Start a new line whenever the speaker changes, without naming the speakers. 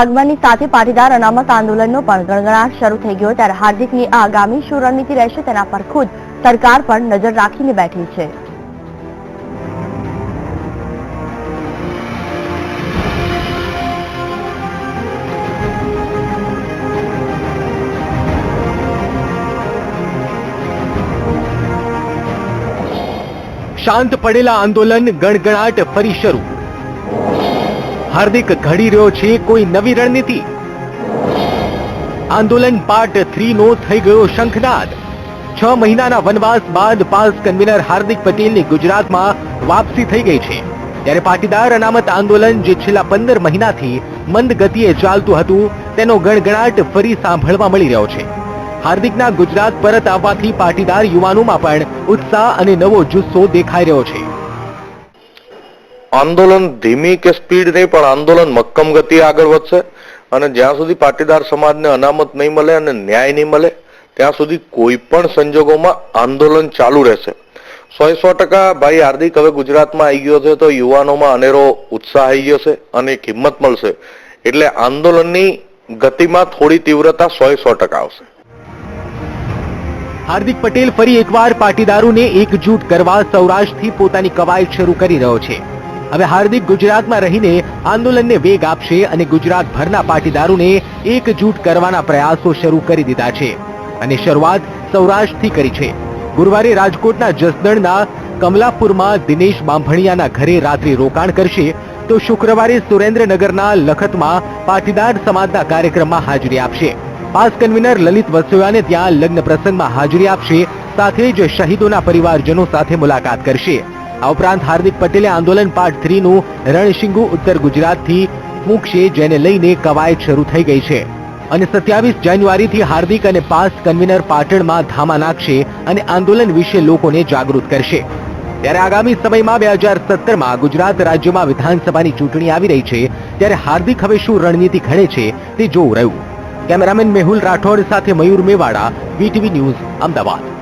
આગમનની સાથે પાટીદાર અનામત આંદોલનનો પણ ગણગણાટ શરૂ થઈ ગયો ત્યારે હાર્દિકની આગામી શું રણનીતિ રહેશે તેના પર ખુદ સરકાર પર નજર રાખીને બેઠી છે।
શાંત પડેલા આંદોલન ગણગણાટ ફરી શરૂ। હાર્દિક ઘડી રહ્યો છે કોઈ નવી રણનીતિ। આંદોલન પાર્ટ 3 નો થઈ ગયો શંખનાદ। 6 મહિનાના વનવાસ બાદ પાસ કન્વીનર હાર્દિક પટેલની ગુજરાતમાં વાપસી થઈ ગઈ છે ત્યારે પાટીદાર અનામત આંદોલન જે છેલ્લા 15 મહિનાથી મંદ ગતિએ ચાલતું હતું તેનો ગણગણાટ ફરી સાંભળવા મળી રહ્યો છે। હાર્દિકના ગુજરાત પરત આવવાથી પાટીદાર યુવાનોમાં પણ ઉત્સાહ અને નવો જુસ્સો દેખાઈ રહ્યો છે।
આંદોલન ધીમી કે સ્પીડ નહીં પણ આંદોલન મક્કમ ગતિએ આગળ વધશે અને જ્યાં સુધી પાટીદાર સમાજને અનામત નહીં મળે અને ન્યાય નહીં મળે ત્યાં સુધી કોઈ પણ સંજોગોમાં આંદોલન ચાલુ રહેશે। 100% ભાઈ હાર્દિક હવે ગુજરાતમાં આવી ગયો છે તો યુવાનોમાં અનેરો ઉત્સાહ આવી ગયો છે અને એક હિંમત મળશે એટલે આંદોલનની ગતિમાં થોડી તીવ્રતા 100% આવશે।
હાર્દિક પટેલ ફરી એકવાર પાટીદારોને એકજૂટ કરવા સૌરાષ્ટ્રથી પોતાની કવાયત શરૂ કરી રહ્યો છે। હવે હાર્દિક ગુજરાતમાં રહીને આંદોલનને વેગ આપશે અને ગુજરાતભરના પાટીદારોને એકજૂટ કરવાના પ્રયાસો શરૂ કરી દીધા છે અને શરૂઆત સૌરાષ્ટ્રથી કરી છે। ગુરુવારે રાજકોટના જસદણના કમલાપુરમાં દિનેશ બાંભણિયાના ઘરે રાત્રિ રોકાણ કરશે તો શુક્રવારે સુરેન્દ્રનગરના લખતમાં પાટીદાર સમાજના કાર્યક્રમમાં હાજરી આપશે। પાસ કન્વીનર લલિત વસોયાને ત્યાં લગ્ન પ્રસંગમાં હાજરી આપશે સાથે જ શહીદોના પરિવારજનો સાથે મુલાકાત કરશે। આ ઉપરાંત હાર્દિક પટેલે આંદોલન પાર્ટ 3 નું રણશીંગુ ઉત્તર ગુજરાતથી ફૂંકશે જેને લઈને કવાયત શરૂ થઈ ગઈ છે અને 27 જાન્યુઆરીથી હાર્દિક અને પાસ કન્વીનર પાટણમાં ધામા નાખશે અને આંદોલન વિશે લોકોને જાગૃત કરશે। ત્યારે આગામી સમયમાં 2017માં ગુજરાત રાજ્યમાં વિધાનસભાની ચૂંટણી આવી રહી છે ત્યારે હાર્દિક હવે શું રણનીતિ ઘડે છે તે જોવું રહ્યું। કેમેરામેન મેહુલ રાઠોડ સાથે મયુર મેવાડા, વીટીવી ન્યૂઝ, અમદાવાદ।